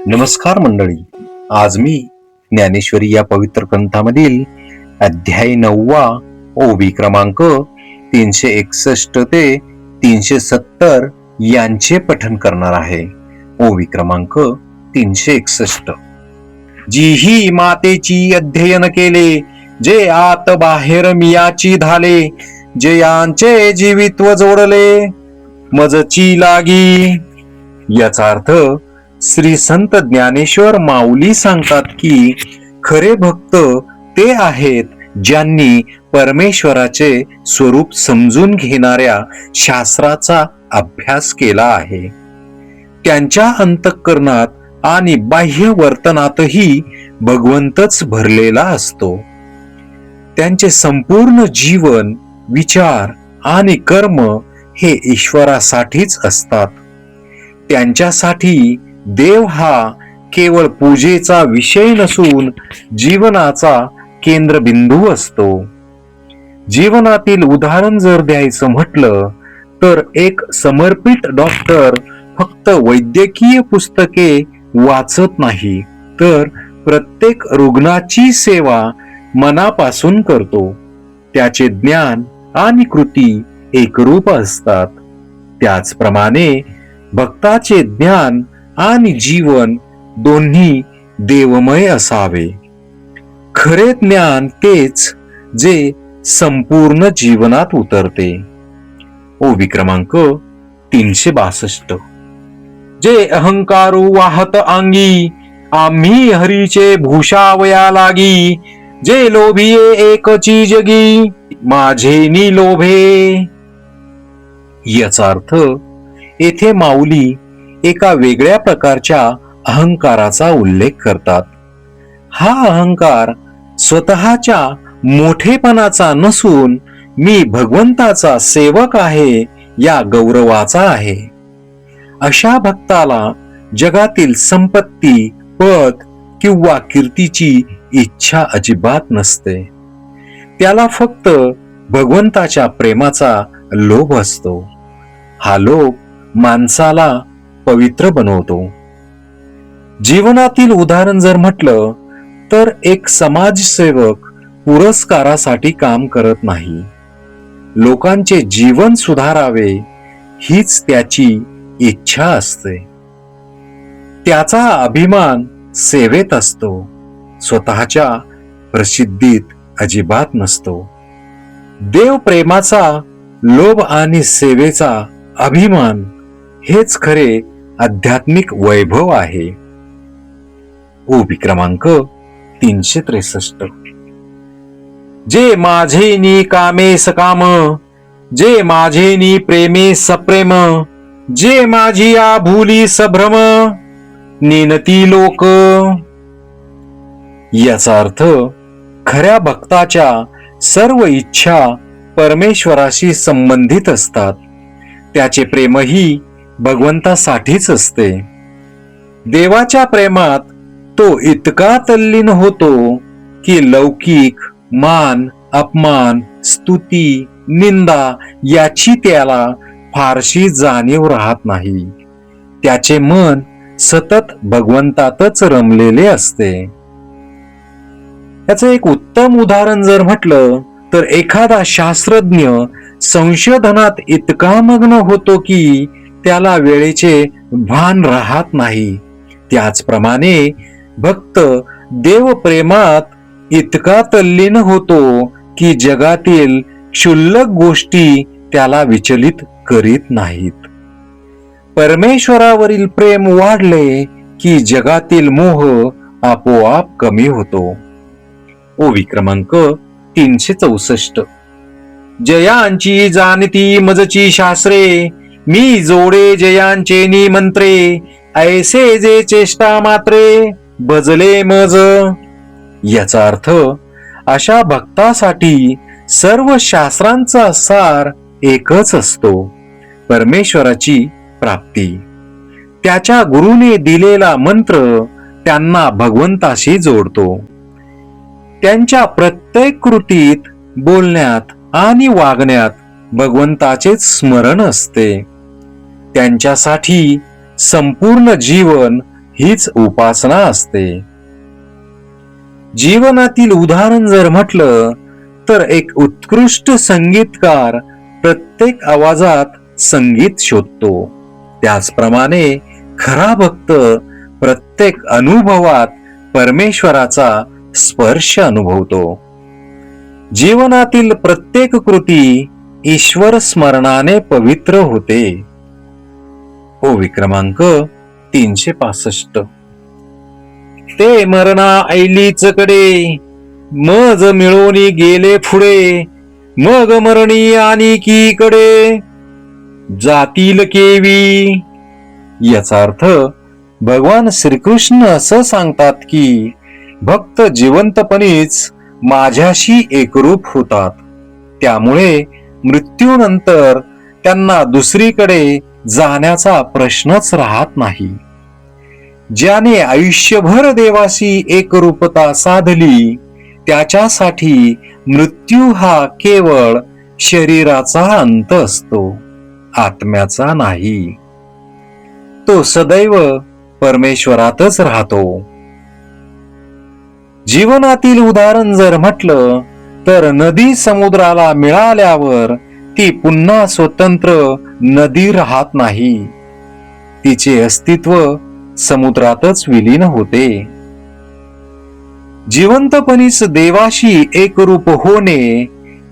नमस्कार मंडळी. आज मी ज्ञानेश्वरी या पवित्र ग्रंथामधील अध्याय 9 ओवी क्रमांक 361 ते 370 यांचे पठन करणार आहे. ओवी क्रमांक 361. जीही मातेची अध्ययन केले, जे आत बाहेर मियाची धाले, जे यांचे जीवित्व जोडले मजची लागी. याचा अर्थ श्री संत ज्ञानेश्वर माऊली सांगतात की खरे भक्त ते आहेत ज्यांनी परमेश्वराचे स्वरूप समजून घेणाऱ्या शास्त्राचा अभ्यास केला आहे. त्यांच्या अंतःकरणात आणि बाह्य वर्तनातही भगवंतच भरलेला असतो. त्यांचे संपूर्ण जीवन, विचार आणि कर्म हे ईश्वरासाठीच असतात. त्यांच्यासाठी देव हा केवळ पूजेचा विषय नसून जीवनाचा केंद्रबिंदू असतो. जीवनातील उदाहरण जर द्यायचं म्हटलं तर एक समर्पित डॉक्टर फक्त वैद्यकीय पुस्तके वाचत नाही, तर प्रत्येक रुग्णाची सेवा मनापासून करतो. त्याचे ज्ञान आणि कृती एकरूप असतात. त्याचप्रमाणे भक्ताचे ज्ञान आणि जीवन दोन्ही देवमय असावे. खरे ज्ञान तेच जे संपूर्ण जीवनात उतरते. ओवी क्रमांक 362. जे अहंकारू वाहत अंगी, आम्ही हरीचे भूषावया लागी, जे लोभिये एकची जगी, माझे नि लोभे. याचा अर्थ येथे माऊली एका वेगळ्या प्रकारच्या अहंकाराचा उल्लेख करतात. हा अहंकार स्वतःच्या मोठेपणाचा नसून मी भगवंताचा सेवक आहे या गौरवाचा आहे. अशा भक्ताला जगातील संपत्ती, पद किंवा कीर्तीची इच्छा अजिबात नसते. त्याला फक्त भगवंताच्या प्रेमाचा लोभ असतो. हा लोभ माणसाला पवित्र बनवतो. जीवनातील उदाहरण जर म्हटलं तर एक समाजसेवक पुरस्कारासाठी काम करत नाही. लोकांचे जीवन सुधारावे हीच त्याची इच्छा असते. त्याचा अभिमान सेवेत असतो, स्वतःच्या प्रसिद्धीत अजिबात नसतो. देव प्रेमाचा लोभ आणि सेवेचा अभिमान हेच खरे आध्यात्मिक वैभव आहे. ओवी क्रमांक 363. जे माझे नि कामे सकाम, जे माझे नि प्रेमे सप्रेम, जे माझी या भूली सभ्रम, नेनती लोक. याचा अर्थ खऱ्या भक्ताच्या सर्व इच्छा परमेश्वराशी संबंधित असतात. त्याचे प्रेमही भगवंतासाठीच असते. देवाच्या प्रेमात तो इतका तल्लीन होतो की लौकिक मान, अपमान, स्तुती, निंदा याची त्याला फारशी जाणीव राहत नाही. त्याचे मन सतत भगवंतातच रमलेले असते. याचं एक उत्तम उदाहरण जर म्हटलं तर एखादा शास्त्रज्ञ संशोधनात इतका मग्न होतो की त्याला वेळेचे भान राहत नाही. त्याचप्रमाणे भक्त देव प्रेमात इतका तल्लीन होतो की जगातील क्षुल्लक गोष्टी त्याला विचलित करीत नाहीत. परमेश्वरावरील प्रेम वाढले की जगातील मोह आपोआप कमी होतो. ओवी क्रमांक 364. जयांची जाणती मजची शास्त्रे, मी जोडे जयांचे नि मंत्रे, ऐसे जे चेष्टा मात्रे, भजले मज. याचा अर्थ अशा भक्तासाठी सर्व शास्त्रांचा सार एकच असतो, परमेश्वराची प्राप्ती. त्याच्या गुरुने दिलेला मंत्र त्यांना भगवंताशी जोडतो. त्यांच्या प्रत्येक कृतीत, बोलण्यात आणि वागण्यात भगवंताचेच स्मरण असते. त्यांच्यासाठी संपूर्ण जीवन हीच उपासना असते. जीवनातील उदाहरण जर म्हटलं तर एक उत्कृष्ट संगीतकार प्रत्येक आवाजात संगीत शोधतो. त्याचप्रमाणे खरा भक्त प्रत्येक अनुभवात परमेश्वराचा स्पर्श अनुभवतो. जीवनातील प्रत्येक कृती ईश्वर स्मरणाने पवित्र होते. ओवी क्रमांक 365. ते मरणा ऐलीच कडे, मज मिळवणी गेले पुढे, मग मरणी आणि की कडे जातील केवी. याचा अर्थ भगवान श्रीकृष्ण असं सांगतात की भक्त जिवंतपणीच माझ्याशी एकरूप होतात. त्यामुळे मृत्यूनंतर त्यांना दुसरीकडे जाण्याचा प्रश्नच राहत नाही. ज्याने आयुष्यभर देवाशी एकरूपता साधली त्याच्यासाठी मृत्यू हा केवळ शरीराचा अंत असतो, आत्म्याचा नाही. तो सदैव परमेश्वरातच राहतो. जीवनातील उदाहरण जर म्हटलं तर नदी समुद्राला मिळाल्यावर ती पुन्हा स्वतंत्र नदी राहत नाही. तिचे अस्तित्व समुद्रातच विलीन होते. जिवंतपणीच देवाशी एकरूप होणे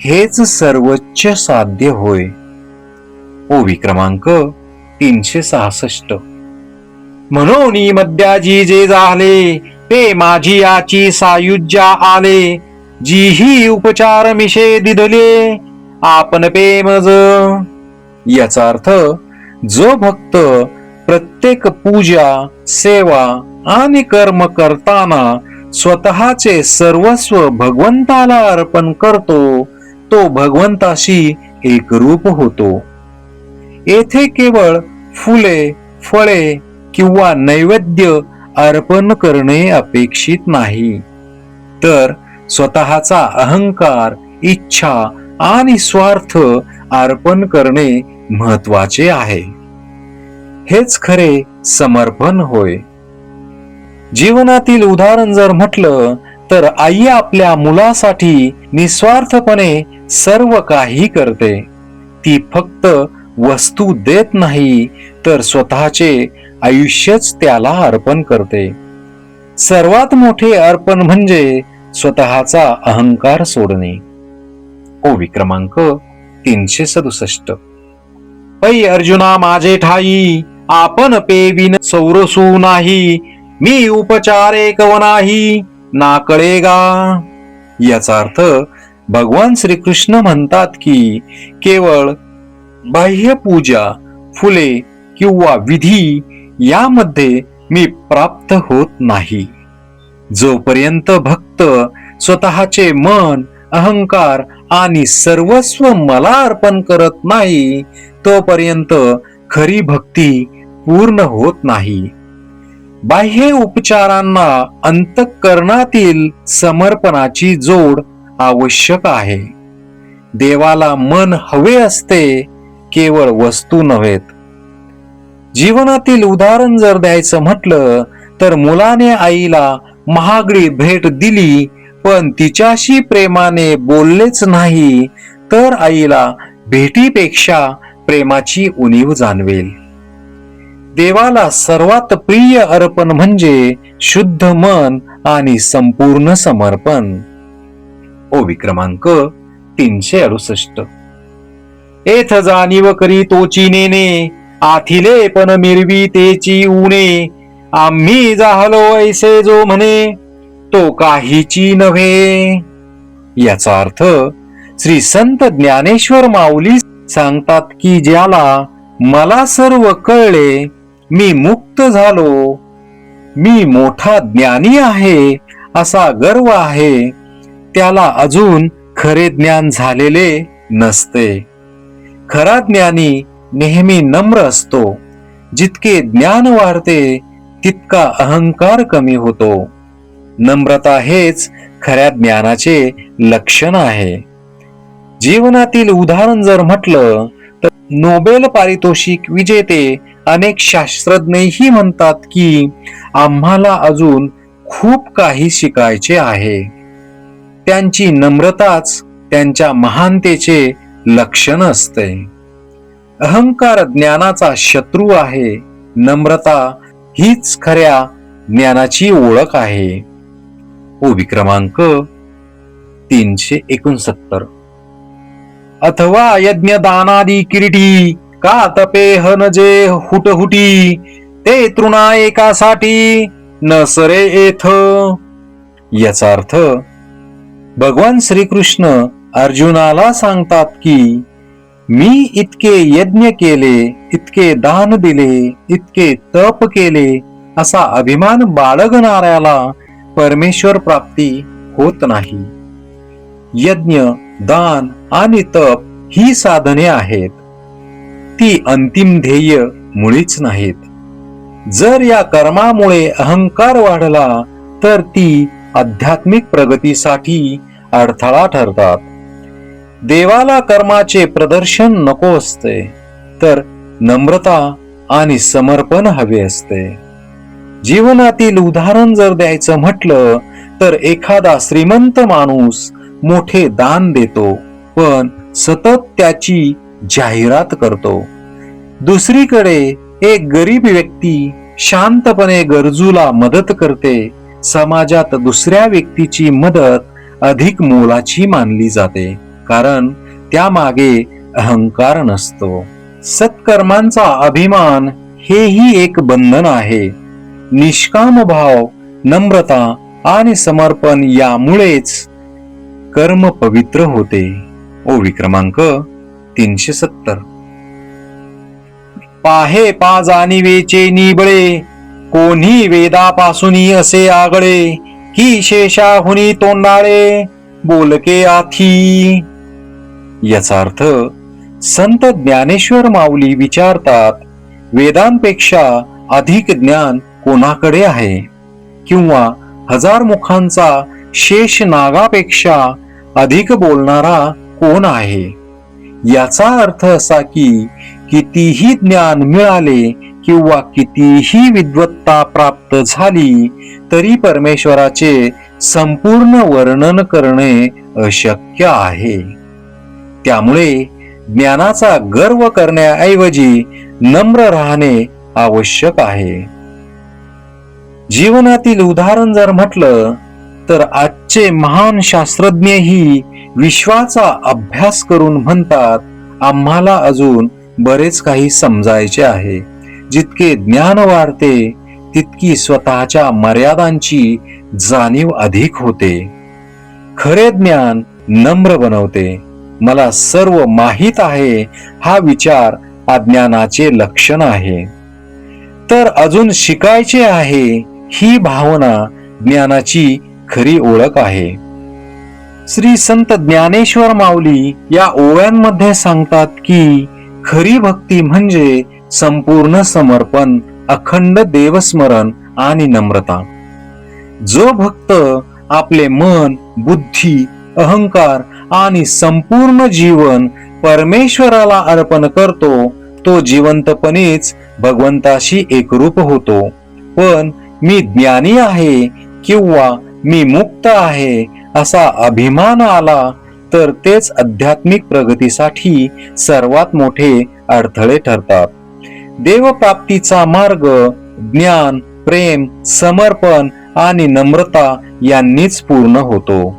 हेच सर्वोच्च साध्य होय. ओवी क्रमांक 366. म्हणून मध्याजी जे झाले ते माझी याची सायुज्या आले, जीही उपचार मिशे दिधले आपण प्रेमज. याचा अर्थ जो भक्त प्रत्येक पूजा, सेवा आणि कर्म करताना स्वतःचे सर्वस्व भगवंताला अर्पण करतो तो भगवंताशी एकरूप होतो. येथे केवळ फुले, फळे किंवा नैवेद्य अर्पण करणे अपेक्षित नाही, तर स्वतःचा अहंकार, इच्छा आणि स्वार्थ अर्पण करणे महत्वाचे आहे. हेच खरे समर्पण होय. जीवनातील उदाहरण जर म्हटलं तर आई आपल्या मुलासाठी निस्वार्थपणे सर्व काही करते. ती फक्त वस्तू देत नाही तर स्वतःचे आयुष्यच त्याला अर्पण करते. सर्वात मोठे अर्पण म्हणजे स्वतःचा अहंकार सोडणे. ओवी क्रमांक 367. पै अर्जुना माझे ठाई, आपण पेविन सौरसू नाही, मी उपचारे कवनाही ना कळेगा. याचा अर्थ भगवान श्रीकृष्ण म्हणतात की केवळ बाह्य पूजा, फुले किंवा विधी यामध्ये मी प्राप्त होत नाही. जोपर्यंत भक्त स्वतःचे मन, अहंकार आणि सर्वस्व मला अर्पण करत नाही तोपर्यंत खरी भक्ती पूर्ण होत नाही. बाह्य उपचारांना अंतःकरणातील समर्पणाची जोड आवश्यक आहे. देवाला मन हवे असते, केवळ वस्तू नव्हेत. जीवनातील उदाहरण जर द्यायचं म्हटलं तर मुलाने आईला महागडी भेट दिली पण तिच्याशी प्रेमाने बोललेच नाही तर आईला भेटीपेक्षा प्रेमाची उणीव जाणवेल. देवाला सर्वात प्रिय अर्पण म्हणजे शुद्ध मन आणि संपूर्ण समर्पण. ओवी क्रमांक 368. एथ जाणीव करी तोची नेने, आथिले पण मिरवी तेची उणे, आम्ही जाहलो ऐसे जो म्हणे तो काहीची नव्हे. याचा अर्थ श्री संत ज्ञानेश्वर माऊली सांगतात की ज्याला मला सर्व कळले, मी मुक्त झालो, मी मोठा ज्ञानी आहे असा गर्व आहे, त्याला अजून खरे ज्ञान झालेले नसते. खरा ज्ञानी नेहमी नम्र असतो. जितके ज्ञान वाढते तितका अहंकार कमी होतो. नम्रता हेच खऱ्या ज्ञानाचे लक्षण आहे. जीवनातील उदाहरण जर म्हटलं तर नोबेल पारितोषिक विजेते अनेक शास्त्रज्ञही म्हणतात की आम्हाला अजून खूप काही शिकायचे आहे. त्यांची नम्रताच त्यांच्या महानतेचे लक्षण असते. अहंकार ज्ञानाचा शत्रू आहे. नम्रता हीच खऱ्या ज्ञानाची ओळख आहे. ओवी क्रमांक 369. अथवा यज्ञ दानादी किरीटी का तपे हन जे हुटहुटी ते तृणा एकासाठी न सरे येथ. याचा अर्थ भगवान श्रीकृष्ण अर्जुनाला सांगतात की मी इतके यज्ञ केले, इतके दान दिले, इतके तप केले असा अभिमान बाळगणाऱ्याला परमेश्वर प्राप्ती होत नाही. यज्ञ, दान आणि तप ही साधने आहेत, ती अंतिम ध्येय मुळीच नाहीत. जर या कर्मामुळे अहंकार वाढला तर ती आध्यात्मिक प्रगतीसाठी अडथळा ठरतात. देवाला कर्माचे प्रदर्शन नको असते, तर नम्रता आणि समर्पण हवे असते. जीवनातील उदाहरण जर द्यायचं म्हटलं तर एखादा श्रीमंत माणूस मोठे दान देतो, पण सतत त्याची जाहिरात करतो. दुसरीकडे एक गरीब व्यक्ती शांतपणे गरजूला मदत करते. समाजात दुसऱ्या व्यक्तीची मदत अधिक मोलाची मानली जाते, कारण त्यामागे अहंकार नसतो. सत्कर्मांचा अभिमान हेही एक बंधन आहे. निष्काम भाव, नम्रता आणि समर्पण यामुळेच कर्म पवित्र होते. ओवी क्रमांक 370. पाहे पा जाणिवेचे निबळे कोणी वेदापासूनी असे आगळे की शेषाहुनी तोंडाळे बोलके आथी. याचा अर्थ संत ज्ञानेश्वर माऊली विचारतात, वेदांपेक्षा अधिक ज्ञान कोणाकडे आहे, किंवा 1000 मुखांचा शेष नागापेक्षा अधिक बोलणारा कोण आहे. याचा अर्थ असा की कितीही ज्ञान मिळाले किंवा कितीही विद्वत्ता प्राप्त झाली तरी परमेश्वराचे संपूर्ण वर्णन करणे अशक्य आहे. त्यामुळे ज्ञानाचा गर्व करण्याऐवजी नम्र राहणे आवश्यक आहे. जीवनातील उदाहरण जर म्हटलं तर आजचे महान शास्त्रज्ञही विश्वाचा अभ्यास करून म्हणतात, आम्हाला अजून बरेच काही समजायचे आहे. जितके ज्ञान वाढते तितकी स्वतःच्या मर्यादांची जाणीव अधिक होते. खरे ज्ञान नम्र बनवते. मला सर्व माहीत आहे हा विचार अज्ञानाचे लक्षण आहे, तर अजून शिकायचे आहे ही भावना ज्ञानाची खरी ओळख आहे. श्री संत ज्ञानेश्वर माऊली या ओव्यांमध्ये सांगतात की खरी भक्ती म्हणजे संपूर्ण समर्पण, अखंड देवस्मरण आणि नम्रता. जो भक्त आपले मन, बुद्धी, अहंकार आणि संपूर्ण जीवन परमेश्वराला अर्पण करतो तो जिवंतपणेच भगवंताशी एकरूप होतो. पण मी ज्ञानी आहे किंवा मी मुक्त आहे असा अभिमान आला तर तेच आध्यात्मिक प्रगतीसाठी सर्वात मोठे अडथळे ठरतात. देवप्राप्तीचा मार्ग ज्ञान, प्रेम, समर्पण आणि नम्रता यांनीच पूर्ण होतो.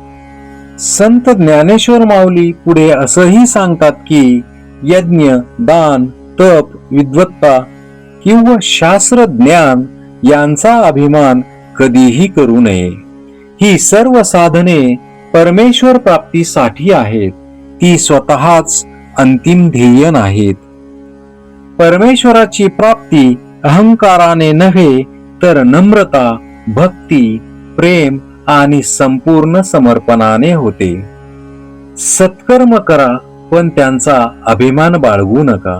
संत ज्ञानेश्वर माऊली पुढे असंही सांगतात की यज्ञ, दान, तप, विद्वत्ता किंवा शास्त्र ज्ञान यांचा अभिमान कधीही करू नये. ही सर्व साधने परमेश्वर प्राप्तीसाठी आहेत, ती स्वतःच अंतिम ध्येय नाहीत. परमेश्वराची प्राप्ती अहंकाराने नव्हे तर नम्रता, भक्ती, प्रेम आणि संपूर्ण समर्पणाने होते. सत्कर्म करा पण त्यांचा अभिमान बाळगू नका.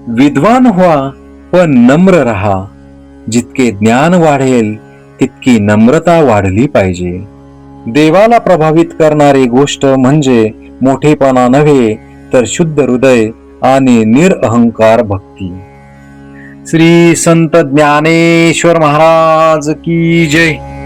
विद्वान व्हा पण नम्र राहा. जितके ज्ञान वाढेल तितकी नम्रता वाढली पाहिजे. देवाला प्रभावित करणारी गोष्ट म्हणजे मोठेपणा नव्हे तर शुद्ध हृदय आणि निरअहंकार भक्ती. श्री संत ज्ञानेश्वर महाराज की जय.